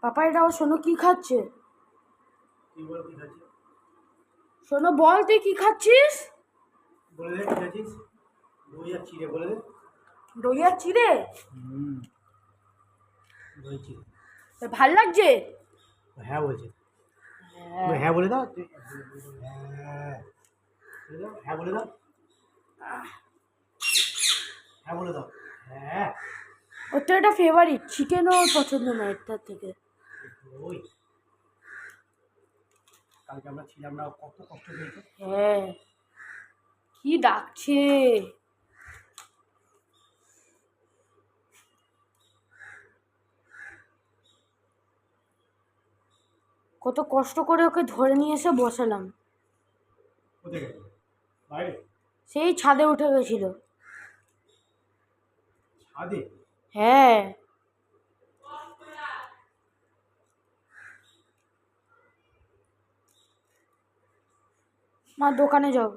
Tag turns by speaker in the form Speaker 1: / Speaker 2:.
Speaker 1: পাপা এটা ও শোনো কি খাচ্ছে?
Speaker 2: কি বল কি খাচ্ছিস?
Speaker 1: শোনো বল তুই কি খাচ্ছিস?
Speaker 2: বলে দে কি খাচ্ছিস? দই আর চিড়ে বলে দে।
Speaker 1: দই আর চিড়ে?
Speaker 2: দই চিড়ে।
Speaker 1: ভাল লাগছে?
Speaker 2: হ্যাঁ বলছে।
Speaker 1: হ্যাঁ।
Speaker 2: হ্যাঁ বলে দাও। হ্যাঁ বলে দাও। হ্যাঁ বলে দাও। হ্যাঁ বলে দাও। হ্যাঁ।
Speaker 1: ওর তো এটা ফেভারিট, চিকেনও ওর পছন্দ না এটার থেকে।
Speaker 2: ওই কালকে আমরা ছিলাম না, কত কষ্ট পেয়েছে।
Speaker 1: হ্যাঁ, কি ডাকছে। কত কষ্ট করে ওকে ধরে নিয়ে এসে বসালাম।
Speaker 2: কোথায় গেল? বাইরে?
Speaker 1: সেই ছাদে উঠে গেছিল।
Speaker 2: ছাদে?
Speaker 1: হ্যাঁ। মা দোকানে যাও।